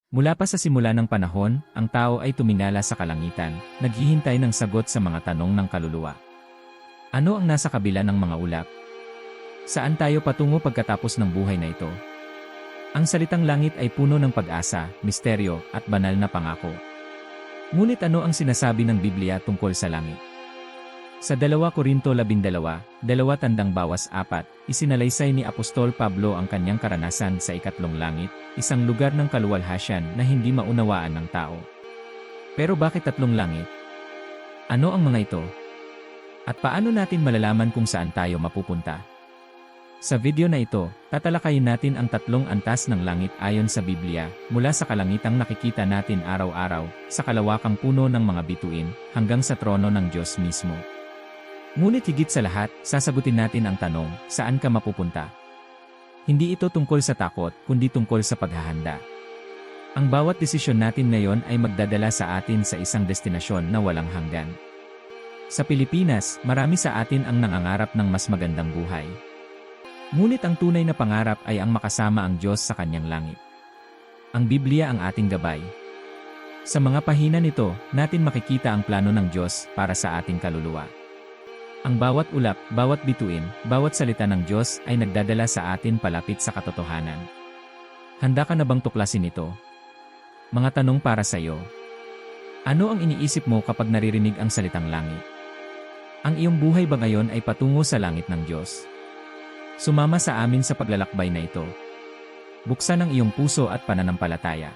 Mula pa sa simula ng panahon, ang tao ay tumingala sa kalangitan, naghihintay ng sagot sa mga tanong ng kaluluwa. Ano ang nasa kabila ng mga ulap? Saan tayo patungo pagkatapos ng buhay na ito? Ang salitang langit ay puno ng pag-asa, misteryo, at banal na pangako. Ngunit ano ang sinasabi ng Biblia tungkol sa langit? Sa 2 Korinto 12:2, isinalaysay ni Apostol Pablo ang kanyang karanasan sa ikatlong langit, isang lugar ng kaluwalhasyan na hindi maunawaan ng tao. Pero bakit tatlong langit? Ano ang mga ito? At paano natin malalaman kung saan tayo mapupunta? Sa video na ito, tatalakayin natin ang tatlong antas ng langit ayon sa Biblia, mula sa kalangitang nakikita natin araw-araw, sa kalawakang puno ng mga bituin, hanggang sa trono ng Diyos mismo. Ngunit higit sa lahat, sasagutin natin ang tanong, saan ka mapupunta? Hindi ito tungkol sa takot, kundi tungkol sa paghahanda. Ang bawat desisyon natin ngayon ay magdadala sa atin sa isang destinasyon na walang hanggan. Sa Pilipinas, marami sa atin ang nangangarap ng mas magandang buhay. Ngunit ang tunay na pangarap ay ang makasama ang Diyos sa kanyang langit. Ang Biblia ang ating gabay. Sa mga pahina nito, natin makikita ang plano ng Diyos para sa ating kaluluwa. Ang bawat ulap, bawat bituin, bawat salita ng Diyos ay nagdadala sa atin palapit sa katotohanan. Handa ka na bang tuklasin ito? Mga tanong para sa iyo. Ano ang iniisip mo kapag naririnig ang salitang langit? Ang iyong buhay ba ngayon ay patungo sa langit ng Diyos? Sumama sa amin sa paglalakbay na ito. Buksan ang iyong puso at pananampalataya.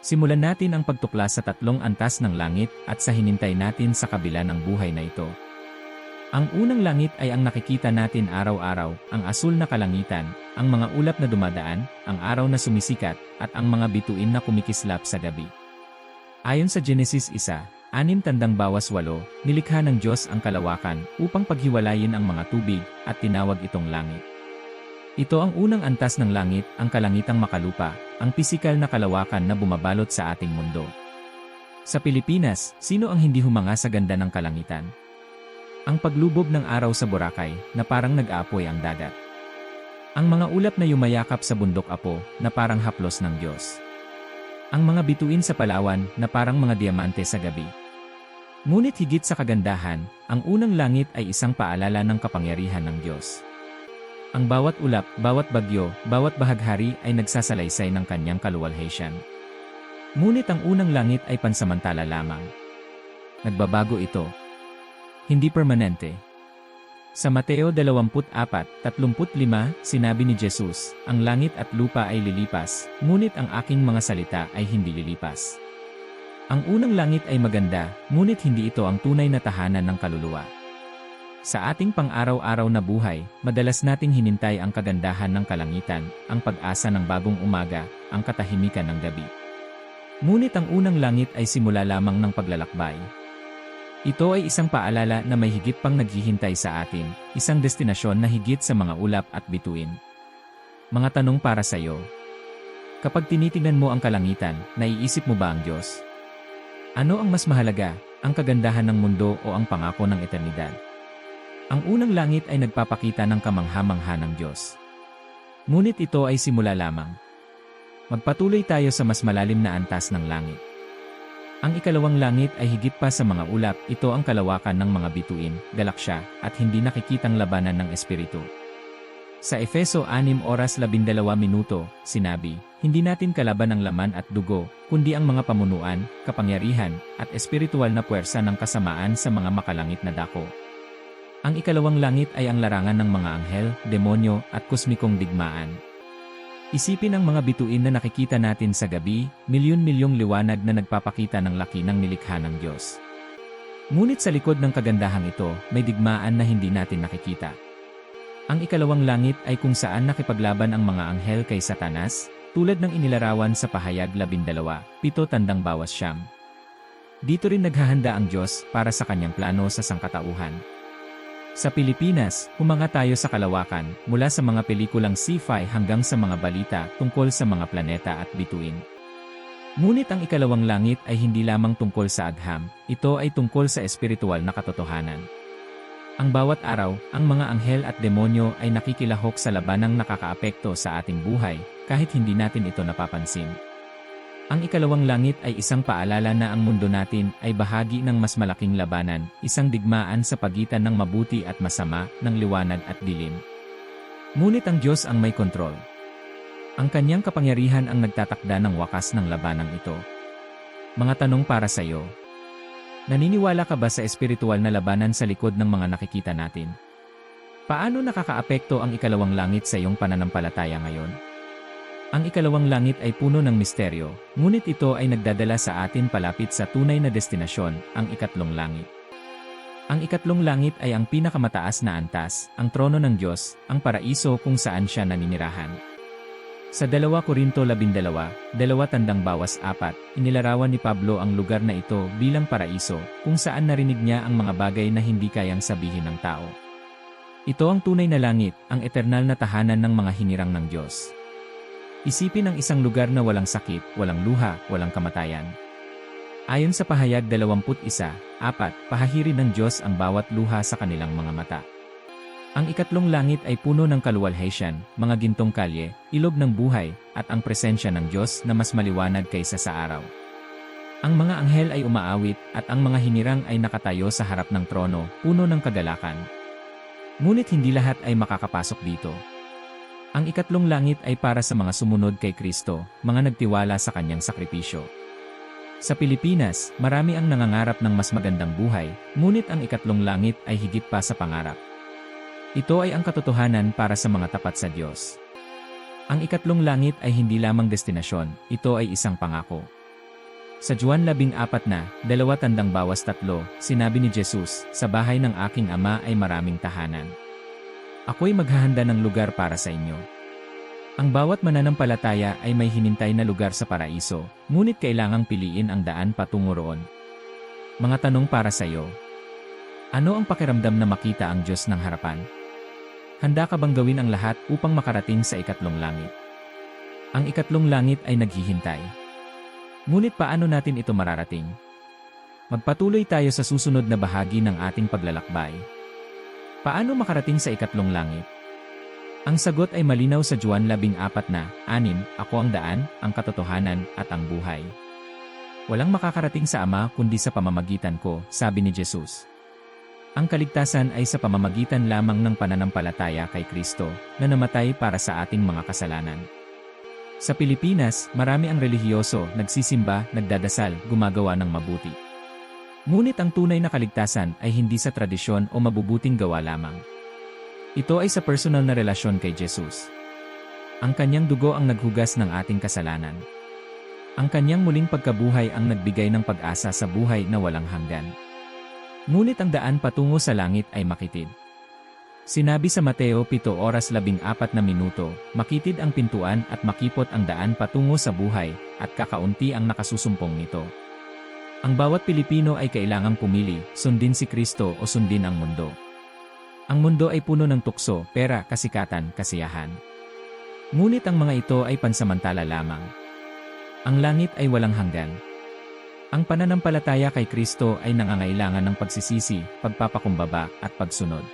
Simulan natin ang pagtuklas sa tatlong antas ng langit at sa hinintay natin sa kabila ng buhay na ito. Ang unang langit ay ang nakikita natin araw-araw, ang asul na kalangitan, ang mga ulap na dumadaan, ang araw na sumisikat, at ang mga bituin na kumikislap sa gabi. Ayon sa Genesis 1:6-8, nilikha ng Diyos ang kalawakan upang paghiwalayin ang mga tubig at tinawag itong langit. Ito ang unang antas ng langit, ang kalangitang makalupa, ang pisikal na kalawakan na bumabalot sa ating mundo. Sa Pilipinas, sino ang hindi humanga sa ganda ng kalangitan? Ang paglubog ng araw sa Boracay, na parang nag-aapoy ang dagat. Ang mga ulap na yumayakap sa bundok Apo, na parang haplos ng Diyos. Ang mga bituin sa Palawan, na parang mga diamante sa gabi. Ngunit higit sa kagandahan, ang unang langit ay isang paalala ng kapangyarihan ng Diyos. Ang bawat ulap, bawat bagyo, bawat bahaghari ay nagsasalaysay ng kanyang kaluwalhatian. Ngunit ang unang langit ay pansamantala lamang. Nagbabago ito. Hindi permanente. Sa Mateo 24:35, sinabi ni Jesus, ang langit at lupa ay lilipas, ngunit ang aking mga salita ay hindi lilipas. Ang unang langit ay maganda, ngunit hindi ito ang tunay na tahanan ng kaluluwa. Sa ating pang-araw-araw na buhay, madalas nating hinintay ang kagandahan ng kalangitan, ang pag-asa ng bagong umaga, ang katahimikan ng gabi. Ngunit ang unang langit ay simula lamang ng paglalakbay. Ito ay isang paalala na may higit pang naghihintay sa atin, isang destinasyon na higit sa mga ulap at bituin. Mga tanong para sa iyo. Kapag tinitingnan mo ang kalangitan, naiisip mo ba ang Diyos? Ano ang mas mahalaga, ang kagandahan ng mundo o ang pangako ng eternidad? Ang unang langit ay nagpapakita ng kamangha-mangha ng Diyos. Ngunit ito ay simula lamang. Magpatuloy tayo sa mas malalim na antas ng langit. Ang ikalawang langit ay higit pa sa mga ulap, ito ang kalawakan ng mga bituin, galaksya, at hindi nakikitang labanan ng espiritu. Sa Efeso 6:12, sinabi, hindi natin kalaban ang laman at dugo, kundi ang mga pamunuan, kapangyarihan, at espiritual na puwersa ng kasamaan sa mga makalangit na dako. Ang ikalawang langit ay ang larangan ng mga anghel, demonyo, at kosmikong digmaan. Isipin ang mga bituin na nakikita natin sa gabi, milyon-milyong liwanag na nagpapakita ng laki ng nilikha ng Diyos. Ngunit sa likod ng kagandahang ito, may digmaan na hindi natin nakikita. Ang ikalawang langit ay kung saan nakipaglaban ang mga anghel kay Satanas, tulad ng inilarawan sa Pahayag 12:7. Dito rin naghahanda ang Diyos para sa kanyang plano sa sangkatauhan. Sa Pilipinas, humanga tayo sa kalawakan, mula sa mga pelikulang sci-fi hanggang sa mga balita tungkol sa mga planeta at bituin. Ngunit ang ikalawang langit ay hindi lamang tungkol sa agham, ito ay tungkol sa espiritual na katotohanan. Ang bawat araw, ang mga anghel at demonyo ay nakikilahok sa labanang nakakaapekto sa ating buhay, kahit hindi natin ito napapansin. Ang ikalawang langit ay isang paalala na ang mundo natin ay bahagi ng mas malaking labanan, isang digmaan sa pagitan ng mabuti at masama, ng liwanag at dilim. Ngunit ang Diyos ang may kontrol. Ang kanyang kapangyarihan ang nagtatakda ng wakas ng labanang ito. Mga tanong para sa iyo. Naniniwala ka ba sa espiritual na labanan sa likod ng mga nakikita natin? Paano nakakaapekto ang ikalawang langit sa iyong pananampalataya ngayon? Ang ikalawang langit ay puno ng misteryo, ngunit ito ay nagdadala sa atin palapit sa tunay na destinasyon, ang ikatlong langit. Ang ikatlong langit ay ang pinakamataas na antas, ang trono ng Diyos, ang paraiso kung saan siya naninirahan. Sa 2 Korinto 12:2, inilarawan ni Pablo ang lugar na ito bilang paraiso, kung saan narinig niya ang mga bagay na hindi kayang sabihin ng tao. Ito ang tunay na langit, ang eternal na tahanan ng mga hinirang ng Diyos. Isipin ang isang lugar na walang sakit, walang luha, walang kamatayan. Ayon sa pahayag 21:4, pahahirin ng Diyos ang bawat luha sa kanilang mga mata. Ang ikatlong langit ay puno ng kaluwalhatian, mga gintong kalye, ilog ng buhay, at ang presensya ng Diyos na mas maliwanag kaysa sa araw. Ang mga anghel ay umaawit, at ang mga hinirang ay nakatayo sa harap ng trono, puno ng kagalakan. Ngunit hindi lahat ay makakapasok dito. Ang ikatlong langit ay para sa mga sumunod kay Kristo, mga nagtiwala sa kanyang sakripisyo. Sa Pilipinas, marami ang nangangarap ng mas magandang buhay, ngunit ang ikatlong langit ay higit pa sa pangarap. Ito ay ang katotohanan para sa mga tapat sa Diyos. Ang ikatlong langit ay hindi lamang destinasyon, ito ay isang pangako. Sa Juan 14:2, sinabi ni Jesus, "Sa bahay ng aking Ama ay maraming tahanan. Ako'y maghahanda ng lugar para sa inyo." Ang bawat mananampalataya ay may hinintay na lugar sa paraiso, ngunit kailangang piliin ang daan patungo roon. Mga tanong para sa iyo. Ano ang pakiramdam na makita ang Diyos ng harapan? Handa ka bang gawin ang lahat upang makarating sa ikatlong langit? Ang ikatlong langit ay naghihintay. Ngunit paano natin ito mararating? Magpatuloy tayo sa susunod na bahagi ng ating paglalakbay. Paano makarating sa ikatlong langit? Ang sagot ay malinaw sa Juan 14:6, "Ako ang daan, ang katotohanan, at ang buhay. Walang makakarating sa Ama kundi sa pamamagitan ko," sabi ni Jesus. Ang kaligtasan ay sa pamamagitan lamang ng pananampalataya kay Kristo, na namatay para sa ating mga kasalanan. Sa Pilipinas, marami ang relihiyoso, nagsisimba, nagdadasal, gumagawa ng mabuti. Ngunit ang tunay na kaligtasan ay hindi sa tradisyon o mabubuting gawa lamang. Ito ay sa personal na relasyon kay Jesus. Ang kanyang dugo ang naghugas ng ating kasalanan. Ang kanyang muling pagkabuhay ang nagbigay ng pag-asa sa buhay na walang hanggan. Ngunit ang daan patungo sa langit ay makitid. Sinabi sa Mateo 7:14, "Makitid ang pintuan at makipot ang daan patungo sa buhay, at kakaunti ang nakasusumpong nito." Ang bawat Pilipino ay kailangang pumili, sundin si Kristo o sundin ang mundo. Ang mundo ay puno ng tukso, pera, kasikatan, kasiyahan. Ngunit ang mga ito ay pansamantala lamang. Ang langit ay walang hanggan. Ang pananampalataya kay Kristo ay nangangailangan ng pagsisisi, pagpapakumbaba, at pagsunod.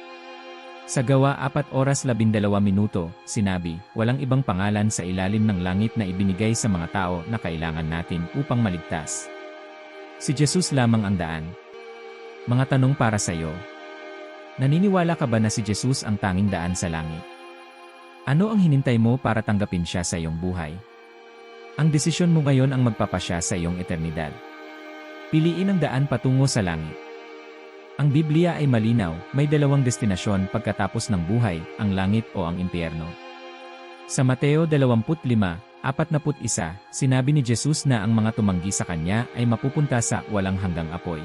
Sa Gawa 4:12, sinabi, "Walang ibang pangalan sa ilalim ng langit na ibinigay sa mga tao na kailangan natin upang maligtas." Si Jesus lamang ang daan. Mga tanong para sa iyo. Naniniwala ka ba na si Jesus ang tanging daan sa langit? Ano ang hinintay mo para tanggapin siya sa iyong buhay? Ang desisyon mo ngayon ang magpapasya sa iyong eternidad. Piliin ang daan patungo sa langit. Ang Biblia ay malinaw, may dalawang destinasyon pagkatapos ng buhay, ang langit o ang impyerno. Sa Mateo 25:41, sinabi ni Jesus na ang mga tumanggi sa kanya ay mapupunta sa walang hanggang apoy.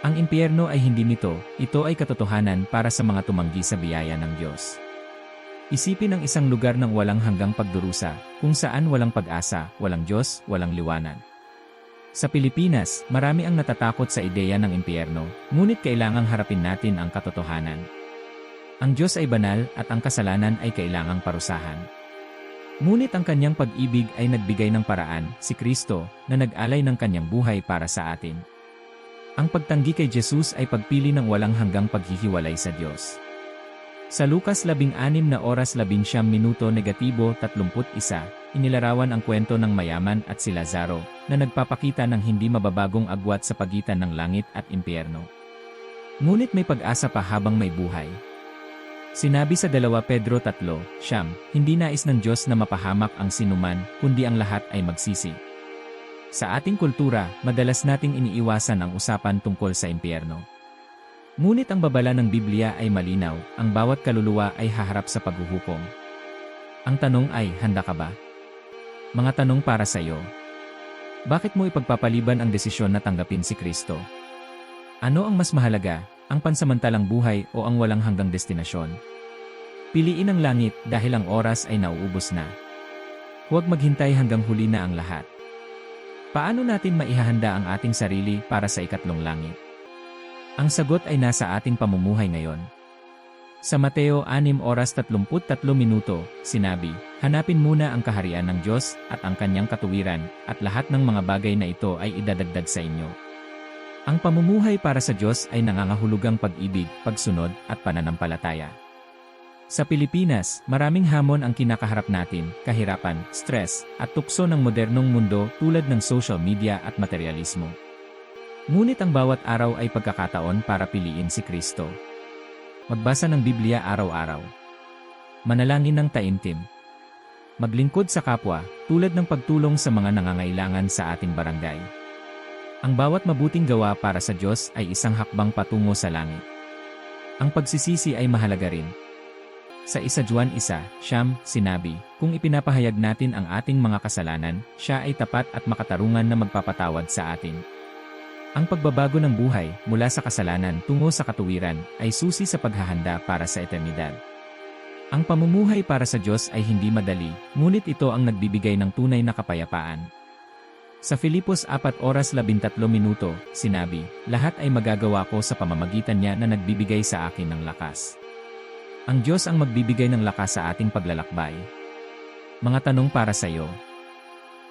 Ang impyerno ay hindi mito, ito ay katotohanan para sa mga tumanggi sa biyaya ng Diyos. Isipin ang isang lugar ng walang hanggang pagdurusa, kung saan walang pag-asa, walang Diyos, walang liwanag. Sa Pilipinas, marami ang natatakot sa ideya ng impyerno, ngunit kailangang harapin natin ang katotohanan. Ang Diyos ay banal at ang kasalanan ay kailangang parusahan. Ngunit ang kanyang pag-ibig ay nagbigay ng paraan, si Kristo, na nag-alay ng kanyang buhay para sa atin. Ang pagtanggi kay Jesus ay pagpili ng walang hanggang paghihiwalay sa Diyos. Sa Lucas 16:19, inilarawan ang kwento ng mayaman at si Lazaro, na nagpapakita ng hindi mababagong agwat sa pagitan ng langit at impyerno. Ngunit may pag-asa pa habang may buhay. Sinabi sa 2 Pedro 3:9, hindi nais ng Diyos na mapahamak ang sinuman, kundi ang lahat ay magsisi. Sa ating kultura, madalas nating iniiwasan ang usapan tungkol sa impyerno. Ngunit ang babala ng Biblia ay malinaw, ang bawat kaluluwa ay haharap sa paghuhukom. Ang tanong ay, handa ka ba? Mga tanong para sa iyo. Bakit mo ipagpapaliban ang desisyon na tanggapin si Kristo? Ano ang mas mahalaga, ang pansamantalang buhay o ang walang hanggang destinasyon? Piliin ang langit dahil ang oras ay nauubos na. Huwag maghintay hanggang huli na ang lahat. Paano natin maihahanda ang ating sarili para sa ikatlong langit? Ang sagot ay nasa ating pamumuhay ngayon. Sa Mateo 6:33, sinabi, hanapin muna ang kaharian ng Diyos at ang kanyang katuwiran, at lahat ng mga bagay na ito ay idadagdag sa inyo. Ang pamumuhay para sa Diyos ay nangangahulugang pag-ibig, pagsunod, at pananampalataya. Sa Pilipinas, maraming hamon ang kinakaharap natin, kahirapan, stress, at tukso ng modernong mundo tulad ng social media at materialismo. Ngunit ang bawat araw ay pagkakataon para piliin si Kristo. Magbasa ng Biblia araw-araw. Manalangin ng taimtim. Maglingkod sa kapwa, tulad ng pagtulong sa mga nangangailangan sa ating barangay. Ang bawat mabuting gawa para sa Diyos ay isang hakbang patungo sa langit. Ang pagsisisi ay mahalaga rin. Sa 1 Juan 1:9, sinabi, kung ipinapahayag natin ang ating mga kasalanan, siya ay tapat at makatarungan na magpapatawad sa atin. Ang pagbabago ng buhay mula sa kasalanan tungo sa katuwiran ay susi sa paghahanda para sa eternidad. Ang pamumuhay para sa Diyos ay hindi madali, ngunit ito ang nagbibigay ng tunay na kapayapaan. Sa Filipos 4:13, sinabi, lahat ay magagawa ko sa pamamagitan niya na nagbibigay sa akin ng lakas. Ang Diyos ang magbibigay ng lakas sa ating paglalakbay. Mga tanong para sa iyo.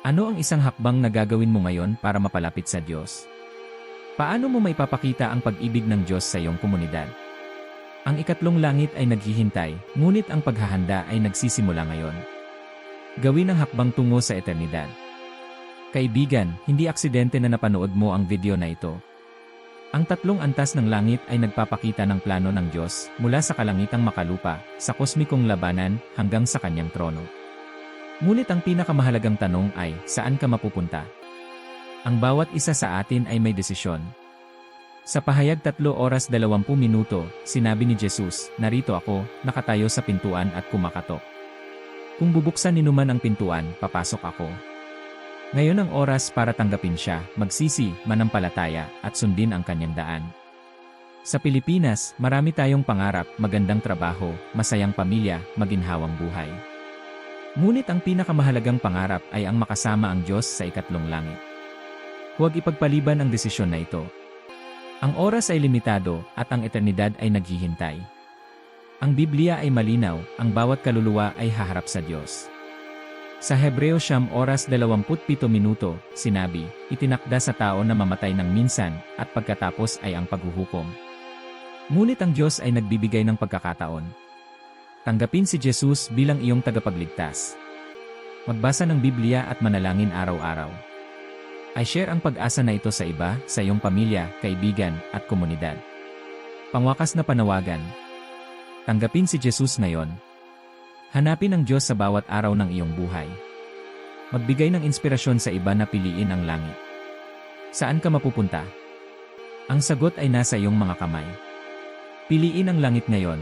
Ano ang isang hakbang na gagawin mo ngayon para mapalapit sa Diyos? Paano mo maipapakita ang pag-ibig ng Diyos sa iyong komunidad? Ang ikatlong langit ay naghihintay, ngunit ang paghahanda ay nagsisimula ngayon. Gawin ang hakbang tungo sa eternidad. Kaibigan, hindi aksidente na napanood mo ang video na ito. Ang tatlong antas ng langit ay nagpapakita ng plano ng Diyos mula sa kalangitang makalupa, sa kosmikong labanan, hanggang sa kanyang trono. Ngunit ang pinakamahalagang tanong ay, saan ka mapupunta? Ang bawat isa sa atin ay may desisyon. Sa pahayag 3:20, sinabi ni Jesus, narito ako, nakatayo sa pintuan at kumakatok. Kung bubuksan ni numan ang pintuan, papasok ako. Ngayon ang oras para tanggapin siya, magsisi, manampalataya, at sundin ang kanyang daan. Sa Pilipinas, marami tayong pangarap, magandang trabaho, masayang pamilya, maginhawang buhay. Ngunit ang pinakamahalagang pangarap ay ang makasama ang Diyos sa ikatlong langit. Huwag ipagpaliban ang desisyon na ito. Ang oras ay limitado at ang eternidad ay naghihintay. Ang Biblia ay malinaw, ang bawat kaluluwa ay haharap sa Diyos. Sa Hebreo 9:27, sinabi, itinakda sa tao na mamatay ng minsan at pagkatapos ay ang paghuhukom. Ngunit ang Diyos ay nagbibigay ng pagkakataon. Tanggapin si Jesus bilang iyong tagapagligtas. Magbasa ng Biblia at manalangin araw-araw. I-share ang pag-asa na ito sa iba, sa iyong pamilya, kaibigan, at komunidad. Pangwakas na panawagan. Tanggapin si Jesus ngayon. Hanapin ang Diyos sa bawat araw ng iyong buhay. Magbigay ng inspirasyon sa iba na piliin ang langit. Saan ka mapupunta? Ang sagot ay nasa iyong mga kamay. Piliin ang langit ngayon,